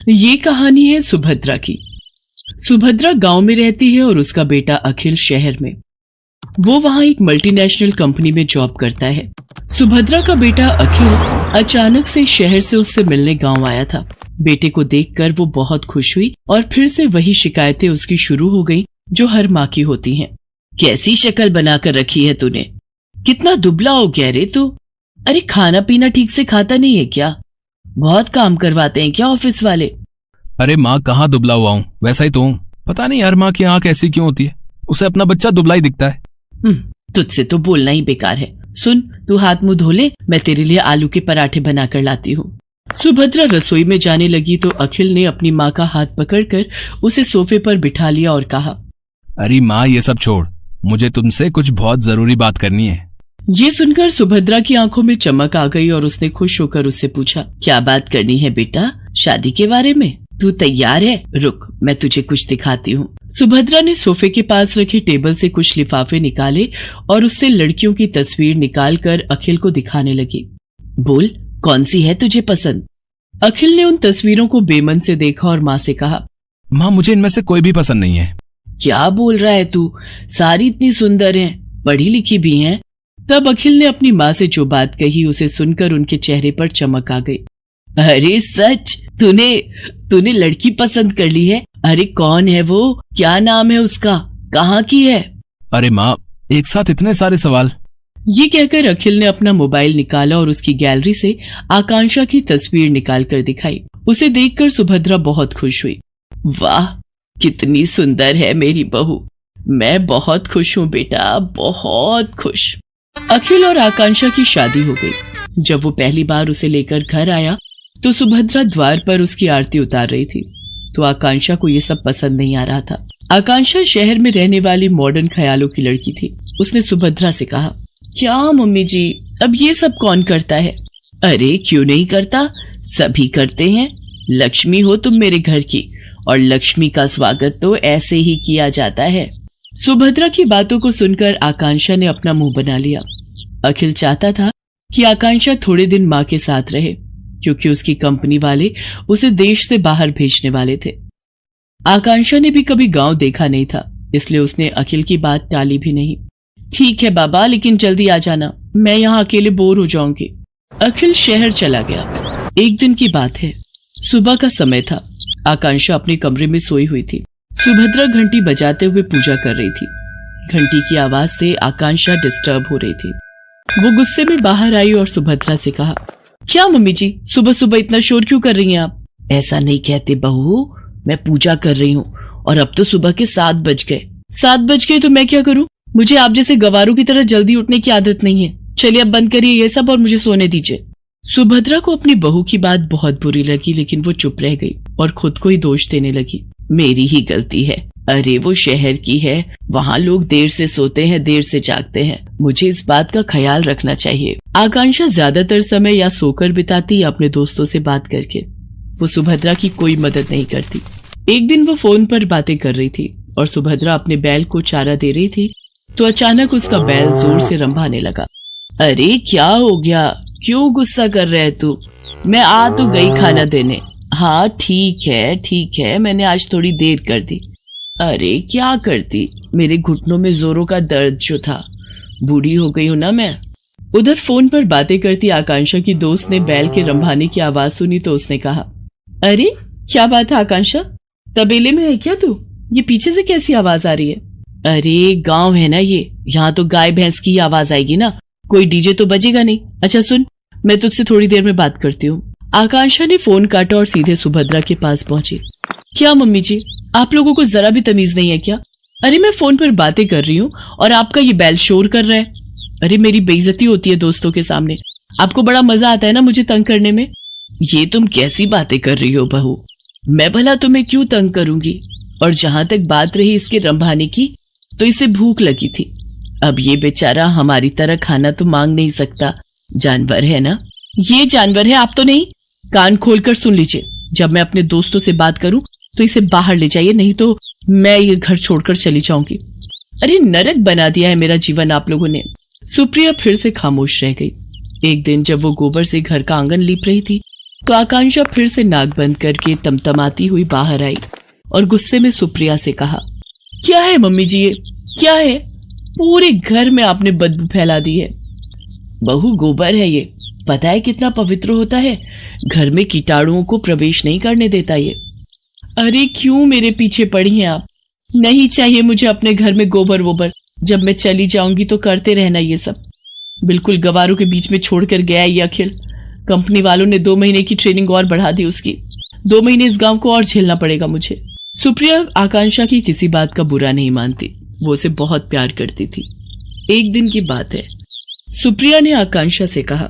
ये कहानी है सुभद्रा की। सुभद्रा गांव में रहती है और उसका बेटा अखिल शहर में। वो वहां एक मल्टीनेशनल कंपनी में जॉब करता है। सुभद्रा का बेटा अखिल अचानक से शहर से उससे मिलने गांव आया था। बेटे को देखकर वो बहुत खुश हुई और फिर से वही शिकायतें उसकी शुरू हो गई जो हर माँ की होती हैं। कैसी शक्ल बनाकर रखी है तूने, कितना दुबला हो गया रे तू। अरे खाना पीना ठीक से खाता नहीं है क्या? बहुत काम करवाते हैं क्या ऑफिस वाले? अरे माँ कहाँ दुबला हुआ हूँ, वैसा ही तो हूँ। पता नहीं हर माँ की आंख ऐसी क्यों होती है, उसे अपना बच्चा दुबला ही दिखता है। तुझसे तो बोलना ही बेकार है। सुन, तू हाथ मुंह धो ले, मैं तेरे लिए आलू के पराठे बनाकर लाती हूँ। सुभद्रा रसोई में जाने लगी तो अखिल ने अपनी माँ का हाथ पकड़कर उसे सोफे पर बिठा लिया और कहा, अरे माँ ये सब छोड़, मुझे तुमसे कुछ बहुत जरूरी बात करनी है। ये सुनकर सुभद्रा की आंखों में चमक आ गई और उसने खुश होकर उससे पूछा, क्या बात करनी है बेटा? शादी के बारे में? तू तैयार है? रुक, मैं तुझे कुछ दिखाती हूँ। सुभद्रा ने सोफे के पास रखे टेबल से कुछ लिफाफे निकाले और उससे लड़कियों की तस्वीर निकालकर अखिल को दिखाने लगी। बोल, कौन सी है तुझे पसंद? अखिल ने उन तस्वीरों को बेमन से देखा और माँ से कहा, माँ मुझे इनमें से कोई भी पसंद नहीं है। क्या बोल रहा है तू? सारी इतनी सुंदर हैं, पढ़ी लिखी भी हैं। तब अखिल ने अपनी माँ से जो बात कही उसे सुनकर उनके चेहरे पर चमक आ गई। अरे सच, तूने लड़की पसंद कर ली है? अरे कौन है वो? क्या नाम है उसका? कहाँ की है? अरे माँ एक साथ इतने सारे सवाल। ये कहकर अखिल ने अपना मोबाइल निकाला और उसकी गैलरी से आकांक्षा की तस्वीर निकाल कर दिखाई। उसे देखकर सुभद्रा बहुत खुश हुई। वाह, कितनी सुंदर है मेरी बहू। मैं बहुत खुश हूँ बेटा, बहुत खुश। अखिल और आकांक्षा की शादी हो गई। जब वो पहली बार उसे लेकर घर आया तो सुभद्रा द्वार पर उसकी आरती उतार रही थी, तो आकांक्षा को ये सब पसंद नहीं आ रहा था। आकांक्षा शहर में रहने वाली मॉडर्न ख्यालों की लड़की थी। उसने सुभद्रा से कहा, क्या मम्मी जी, अब ये सब कौन करता है? अरे क्यों नहीं करता, सभी करते हैं। लक्ष्मी हो तुम मेरे घर की, और लक्ष्मी का स्वागत तो ऐसे ही किया जाता है। सुभद्रा की बातों को सुनकर आकांक्षा ने अपना मुंह बना लिया। अखिल चाहता था कि आकांक्षा थोड़े दिन माँ के साथ रहे, क्योंकि उसकी कंपनी वाले उसे देश से बाहर भेजने वाले थे। आकांक्षा ने भी कभी गांव देखा नहीं था, इसलिए उसने अखिल की बात टाली भी नहीं। ठीक है बाबा, लेकिन जल्दी आ जाना, मैं यहाँ अकेले बोर हो जाऊंगी। अखिल शहर चला गया। एक दिन की बात है, सुबह का समय था। आकांक्षा अपने कमरे में सोई हुई थी। सुभद्रा घंटी बजाते हुए पूजा कर रही थी। घंटी की आवाज से आकांक्षा डिस्टर्ब हो रही थी। वो गुस्से में बाहर आई और सुभद्रा से कहा, क्या मम्मी जी, सुबह सुबह इतना शोर क्यों कर रही हैं आप? ऐसा नहीं कहते बहू, मैं पूजा कर रही हूँ और अब तो सुबह के 7 बज गए। 7 बज गए तो मैं क्या करूँ? मुझे आप जैसे गवारों की तरह जल्दी उठने की आदत नहीं है। चलिए अब बंद करिए ये सब और मुझे सोने दीजिए। सुभद्रा को अपनी बहू की बात बहुत बुरी लगी, लेकिन वो चुप रह गई और खुद को ही दोष देने लगी। मेरी ही गलती है। अरे वो शहर की है, वहाँ लोग देर से सोते हैं, देर से जागते हैं। मुझे इस बात का ख्याल रखना चाहिए। आकांक्षा ज्यादातर समय या सोकर बिताती या अपने दोस्तों से बात करके। वो सुभद्रा की कोई मदद नहीं करती। एक दिन वो फोन पर बातें कर रही थी और सुभद्रा अपने बैल को चारा दे रही थी, तो अचानक उसका बैल जोर से रंभाने लगा। अरे क्या हो गया, क्यों गुस्सा कर रहे है तू? मैं आ तो गई खाना देने। हाँ ठीक है, मैंने आज थोड़ी देर कर दी। अरे क्या करती, मेरे घुटनों में जोरों का दर्द जो था। बूढ़ी हो गई हूं ना मैं। उधर फोन पर बातें करती आकांक्षा की दोस्त ने बैल के रंभाने की आवाज सुनी तो उसने कहा, अरे क्या बात है आकांक्षा, तबेले में है क्या तू? ये पीछे से कैसी आवाज आ रही है? अरे गांव है ना ये, यहाँ तो गाय भैंस की आवाज आएगी ना, कोई डीजे तो बजेगा नहीं। अच्छा सुन, मैं तुझसे थोड़ी देर में बात करती हूँ। आकांक्षा ने फोन काटा और सीधे सुभद्रा के पास पहुंची। क्या मम्मी जी, आप लोगों को जरा भी तमीज नहीं है क्या? अरे मैं फोन पर बातें कर रही हूँ और आपका ये बैल शोर कर रहा है। अरे मेरी बेइज्जती होती है दोस्तों के सामने। आपको बड़ा मजा आता है ना मुझे तंग करने में। ये तुम कैसी बातें कर रही हो बहू? मैं भला तुम्हें क्यों तंग करूंगी? और जहां तक बात रही इसके रंभाने की, तो इसे भूख लगी थी। अब ये बेचारा हमारी तरह खाना तो मांग नहीं सकता, जानवर है ना। ये जानवर है, आप तो नहीं। कान खोलकर सुन लीजिए, जब मैं अपने दोस्तों से बात करूं तो इसे बाहर ले जाइए, नहीं तो मैं ये घर छोड़कर चली जाऊंगी। अरे नरक बना दिया है मेरा जीवन आप लोगों ने। सुप्रिया फिर से खामोश रह गई। एक दिन जब वो गोबर से घर का आंगन लीप रही थी तो आकांक्षा फिर से नाक बंद करके तमतमाती हुई बाहर आई और गुस्से में सुप्रिया से कहा, क्या है मम्मी जी ये क्या है? पूरे घर में आपने बदबू फैला दी है। बहू गोबर है ये, पता है कितना पवित्र होता है, घर में कीटाणुओं को प्रवेश नहीं करने देता ये। अरे क्यों मेरे पीछे पड़ी हैं आप? नहीं चाहिए मुझे अपने घर में गोबर वोबर, जब मैं चली जाऊंगी तो करते रहना ये सब। बिल्कुल गवारों के बीच में छोड़कर गया ये अखिल। कंपनी वालों ने 2 महीने की ट्रेनिंग और बढ़ा दी उसकी। 2 महीने इस गांव को और झेलना पड़ेगा मुझे। सुप्रिया आकांक्षा की किसी बात का बुरा नहीं मानती, वो उसे बहुत प्यार करती थी। एक दिन की बात है, सुप्रिया ने आकांक्षा से कहा,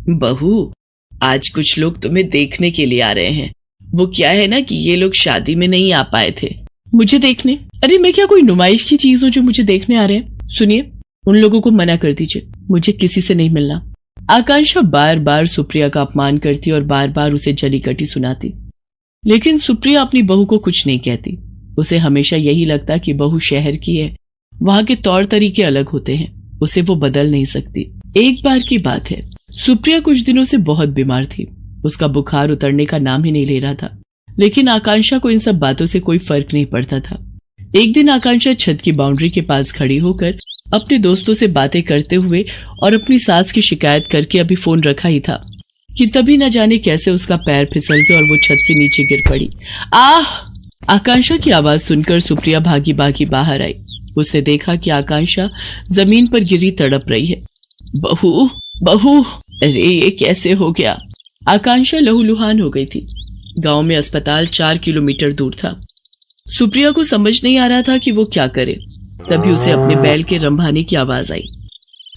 बहू आज कुछ लोग तुम्हें देखने के लिए आ रहे हैं। वो क्या है ना कि ये लोग शादी में नहीं आ पाए थे। मुझे देखने? अरे मैं क्या कोई नुमाइश की चीज हूं जो मुझे देखने आ रहे हैं? सुनिए, उन लोगों को मना कर दीजिए, मुझे किसी से नहीं मिलना। आकांक्षा बार बार सुप्रिया का अपमान करती और बार बार उसे जली कटी सुनाती, लेकिन सुप्रिया अपनी बहू को कुछ नहीं कहती। उसे हमेशा यही लगता कि बहू शहर की है, वहां के तौर तरीके अलग होते हैं, उसे वो बदल नहीं सकती। एक बार की बात है, सुप्रिया कुछ दिनों से बहुत बीमार थी। उसका बुखार उतरने का नाम ही नहीं ले रहा था, लेकिन आकांक्षा को इन सब बातों से कोई फर्क नहीं पड़ता था। एक दिन आकांक्षा छत की बाउंड्री के पास खड़ी होकर अपने दोस्तों से बातें करते हुए और अपनी सास की शिकायत करके अभी फोन रखा ही था कि तभी न जाने कैसे उसका पैर फिसल गया और वो छत से नीचे गिर पड़ी। आह! आकांक्षा की आवाज सुनकर सुप्रिया भागी भागी बाहर आई। उसने देखा कि आकांक्षा जमीन पर गिरी तड़प रही है। बहू बहू, अरे ये कैसे हो गया? आकांक्षा लहूलुहान हो गई थी। गांव में अस्पताल 4 किलोमीटर दूर था। सुप्रिया को समझ नहीं आ रहा था कि वो क्या करे। तभी उसे अपने बैल के रंभाने की आवाज आई।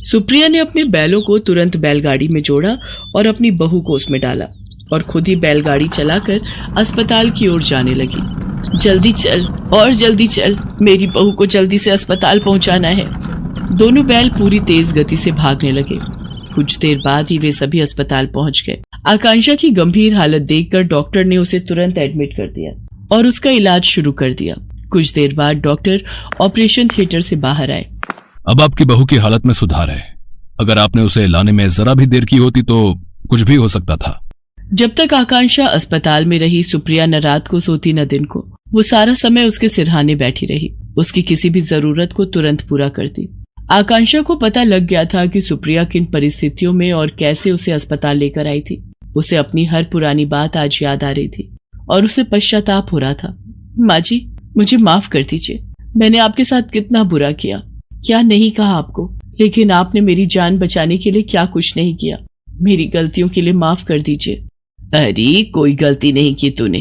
सुप्रिया ने अपने बैलों को तुरंत बैलगाड़ी में जोड़ा और अपनी बहू को उसमें डाला और खुद ही बैलगाड़ी चलाकर अस्पताल की ओर जाने लगी। जल्दी चल और जल्दी चल, मेरी बहू को जल्दी से अस्पताल पहुंचाना है। दोनों बैल पूरी तेज गति से भागने लगे। कुछ देर बाद ही वे सभी अस्पताल पहुंच गए। आकांक्षा की गंभीर हालत देखकर डॉक्टर ने उसे तुरंत एडमिट कर दिया और उसका इलाज शुरू कर दिया। कुछ देर बाद डॉक्टर ऑपरेशन थिएटर से बाहर आए। अब आपकी बहू की हालत में सुधार है। अगर आपने उसे लाने में जरा भी देर की होती तो कुछ भी हो सकता था। जब तक आकांक्षा अस्पताल में रही, सुप्रिया न रात को सोती न दिन को। वो सारा समय उसके सिरहाने बैठी रही, उसकी किसी भी जरूरत को तुरंत पूरा करती। आकांक्षा को पता लग गया था कि सुप्रिया किन परिस्थितियों में और कैसे उसे अस्पताल लेकर आई थी। उसे अपनी हर पुरानी बात आज याद आ रही थी और उसे पश्चाताप हो रहा था। माँ जी, मुझे माफ कर दीजिए। मैंने आपके साथ कितना बुरा किया, क्या नहीं कहा आपको, लेकिन आपने मेरी जान बचाने के लिए क्या कुछ नहीं किया। मेरी गलतियों के लिए माफ कर दीजिए। अरे कोई गलती नहीं की तूने,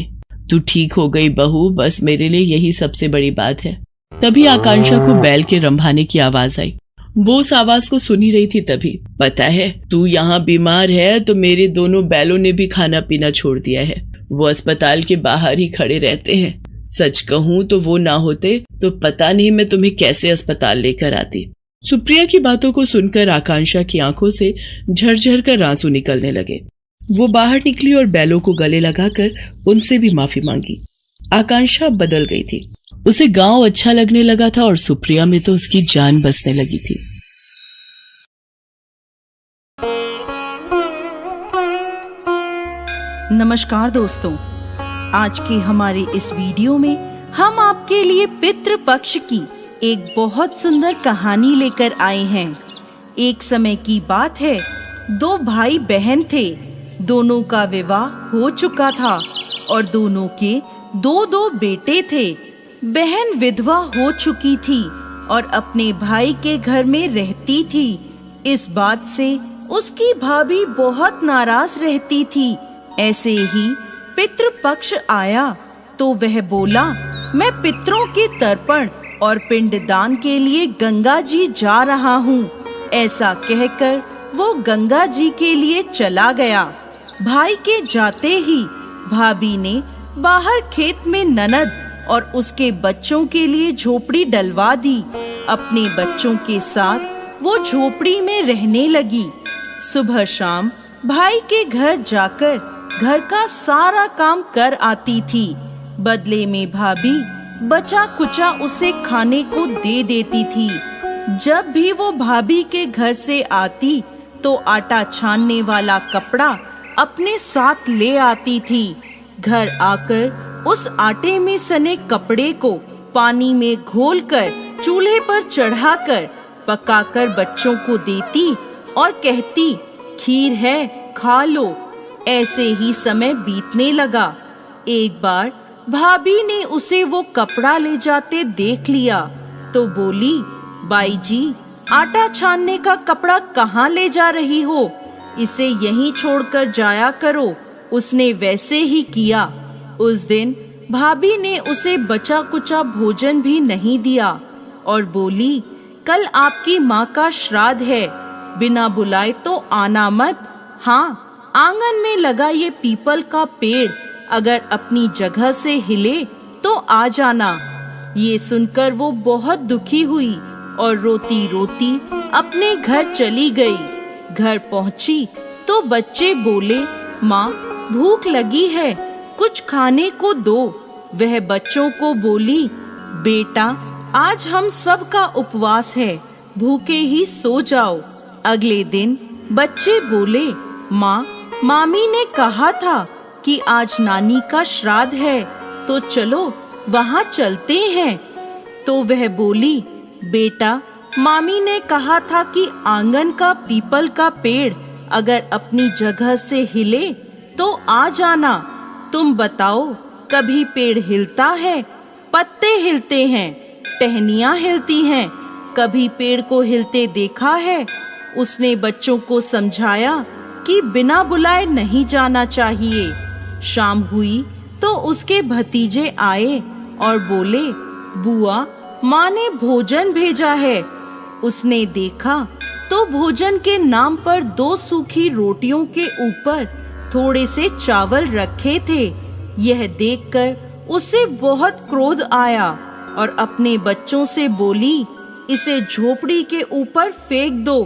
तू ठीक हो गई बहू, बस मेरे लिए यही सबसे बड़ी बात है। तभी आकांक्षा को बैल के रंभाने की आवाज आई। वो उस आवाज को सुनी रही थी तभी। पता है तू यहाँ बीमार है तो मेरे दोनों बैलों ने भी खाना पीना छोड़ दिया है। वो अस्पताल के बाहर ही खड़े रहते हैं। सच कहूँ तो वो ना होते तो पता नहीं मैं तुम्हें कैसे अस्पताल लेकर आती। सुप्रिया की बातों को सुनकर आकांक्षा की आंखों से झरझर कर आंसू निकलने लगे। वो बाहर निकली और बैलों को गले लगाकर उनसे भी माफी मांगी। आकांक्षा बदल गई थी। उसे गांव अच्छा लगने लगा था और सुप्रिया में तो उसकी जान बसने लगी थी। नमस्कार दोस्तों, आज की हमारी इस वीडियो में हम आपके लिए पितृ पक्ष की एक बहुत सुंदर कहानी लेकर आए हैं। एक समय की बात है, 2 भाई बहन थे। दोनों का विवाह हो चुका था और दोनों के 2 बेटे थे। बहन विधवा हो चुकी थी और अपने भाई के घर में रहती थी। इस बात से उसकी भाभी बहुत नाराज रहती थी। ऐसे ही पितृपक्ष आया तो वह बोला, मैं पितरों के तर्पण और पिंडदान के लिए गंगा जी जा रहा हूँ। ऐसा कहकर वो गंगा जी के लिए चला गया। भाई के जाते ही भाभी ने बाहर खेत में ननद और उसके बच्चों के लिए झोपड़ी डलवा दी। अपने बच्चों के साथ वो झोपड़ी में रहने लगी। सुबह शाम भाई के घर जाकर घर का सारा काम कर आती थी। बदले में भाभी बचा कुचा उसे खाने को दे देती थी। जब भी वो भाभी के घर से आती तो आटा छानने वाला कपड़ा अपने साथ ले आती थी। घर आकर उस आटे में सने कपड़े को पानी में घोलकर चूल्हे पर चढ़ाकर पकाकर बच्चों को देती और कहती, खीर है, खा लो। ऐसे ही समय बीतने लगा। एक बार भाभी ने उसे वो कपड़ा ले जाते देख लिया तो बोली, बाई जी, आटा छानने का कपड़ा कहाँ ले जा रही हो? इसे यहीं छोड़कर जाया करो। उसने वैसे ही किया। उस दिन भाभी ने उसे बचा कुचा भोजन भी नहीं दिया और बोली, कल आपकी माँ का श्राद्ध है, बिना बुलाए तो आना मत। हाँ, आंगन में लगा ये पीपल का पेड़ अगर अपनी जगह से हिले तो आ जाना। ये सुनकर वो बहुत दुखी हुई और रोती रोती अपने घर चली गई। घर पहुंची तो बच्चे बोले, माँ, भूख लगी है, कुछ खाने को दो। वह बच्चों को बोली, बेटा, आज हम सब का उपवास है, भूखे ही सो जाओ। अगले दिन बच्चे बोले, माँ, मामी ने कहा था कि आज नानी का श्राद्ध है, तो चलो वहाँ चलते हैं। तो वह बोली, बेटा, मामी ने कहा था कि आंगन का पीपल का पेड़ अगर अपनी जगह से हिले तो आ जाना। तुम बताओ, कभी पेड़ हिलता है? पत्ते हिलते हैं, टहनियाँ हिलती हैं, कभी पेड़ को हिलते देखा है? उसने बच्चों को समझाया कि बिना बुलाए नहीं जाना चाहिए। शाम हुई तो उसके भतीजे आए और बोले, बुआ, माँ ने भोजन भेजा है। उसने देखा तो भोजन के नाम पर 2 सूखी रोटियों के ऊपर थोड़े से चावल रखे थे। यह देखकर उसे बहुत क्रोध आया और अपने बच्चों से बोली, इसे झोपड़ी के ऊपर फेंक दो।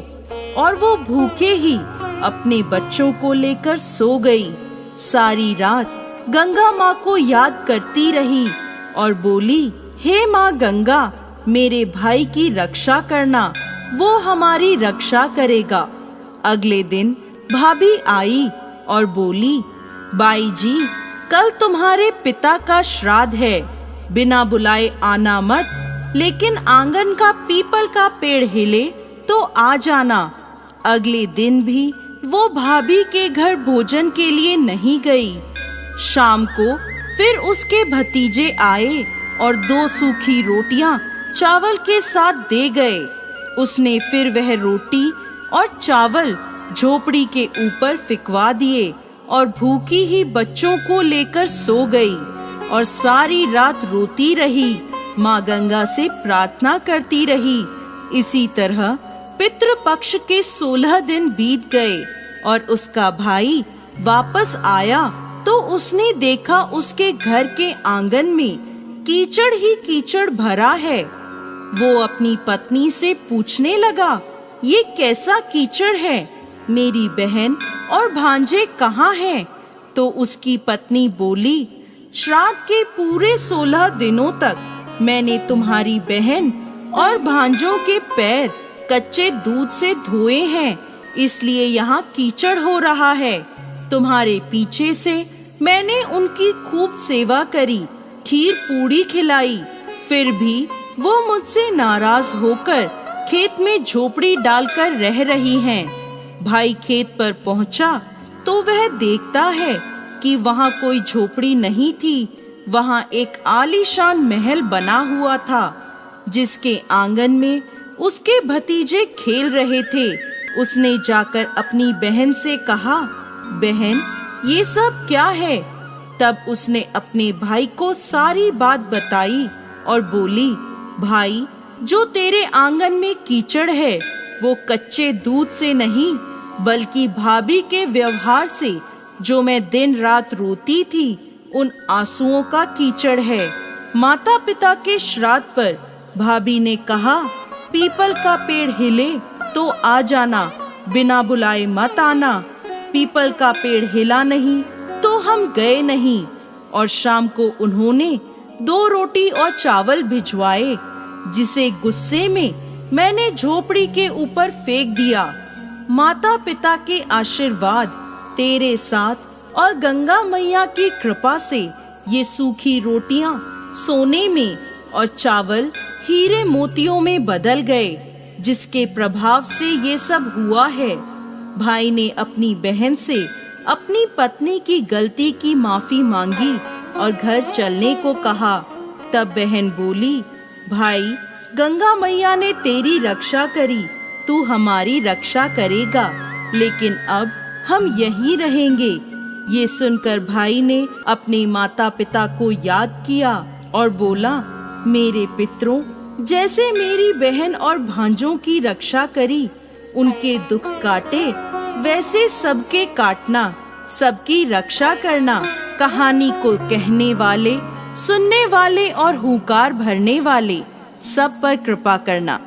और वो भूखे ही अपने बच्चों को लेकर सो गई। सारी रात गंगा माँ को याद करती रही और बोली, हे माँ गंगा, मेरे भाई की रक्षा करना, वो हमारी रक्षा करेगा। अगले दिन भाभी आई और बोली, बाई जी, कल तुम्हारे पिता का श्राद्ध है, बिना बुलाए आना मत, लेकिन आंगन का पीपल का पेड़ हिले तो आ जाना। अगले दिन भी वो भाभी के घर भोजन के लिए नहीं गई। शाम को फिर उसके भतीजे आए और 2 सूखी रोटियां चावल के साथ दे गए। उसने फिर वह रोटी और चावल झोपड़ी के ऊपर फिकवा दिए और भूखी ही बच्चों को लेकर सो गई और सारी रात रोती रही, माँ गंगा से प्रार्थना करती रही। इसी तरह पितृपक्ष के 16 दिन बीत गए और उसका भाई वापस आया तो उसने देखा उसके घर के आंगन में कीचड़ ही कीचड़ भरा है। वो अपनी पत्नी से पूछने लगा, ये कैसा कीचड़ है? मेरी बहन और भांजे कहाँ हैं? तो उसकी पत्नी बोली, श्राद्ध के पूरे 16 दिनों तक मैंने तुम्हारी बहन और भांजों के पैर कच्चे दूध से धोए हैं, इसलिए यहाँ कीचड़ हो रहा है। तुम्हारे पीछे से मैंने उनकी खूब सेवा करी, खीर पूड़ी खिलाई, फिर भी वो मुझसे नाराज होकर खेत में झोपड़ी डालकर रह रही हैं। भाई खेत पर पहुंचा तो वह देखता है कि वहाँ कोई झोपड़ी नहीं थी, वहाँ एक आलीशान महल बना हुआ था, जिसके आंगन में उसके भतीजे खेल रहे थे। उसने जाकर अपनी बहन से कहा, बहन, ये सब क्या है? तब उसने अपने भाई को सारी बात बताई और बोली, भाई, जो तेरे आंगन में कीचड़ है वो कच्चे दूध से नहीं बल्कि भाभी के व्यवहार से, जो मैं दिन रात रोती थी, उन आंसुओं का कीचड़ है। माता पिता के श्राद्ध पर भाभी ने कहा, पीपल का पेड़ हिले तो आ जाना, बिना बुलाए मत आना। पीपल का पेड़ हिला नहीं तो हम गए नहीं। और शाम को उन्होंने 2 रोटी और चावल भिजवाए, जिसे गुस्से में मैंने झोपड़ी के ऊपर फेंक दिया। माता पिता के आशीर्वाद तेरे साथ और गंगा मैया की कृपा से ये सूखी रोटियां सोने में और चावल हीरे मोतियों में बदल गए, जिसके प्रभाव से ये सब हुआ है। भाई ने अपनी बहन से अपनी पत्नी की गलती की माफी मांगी और घर चलने को कहा। तब बहन बोली, भाई, गंगा मैया ने तेरी रक्षा करी, तू हमारी रक्षा करेगा, लेकिन अब हम यहीं रहेंगे। ये सुनकर भाई ने अपने माता पिता को याद किया और बोला, मेरे पितरों, जैसे मेरी बहन और भांजों की रक्षा करी, उनके दुख काटे, वैसे सबके काटना, सबकी रक्षा करना। कहानी को कहने वाले, सुनने वाले और हुंकार भरने वाले सब पर कृपा करना।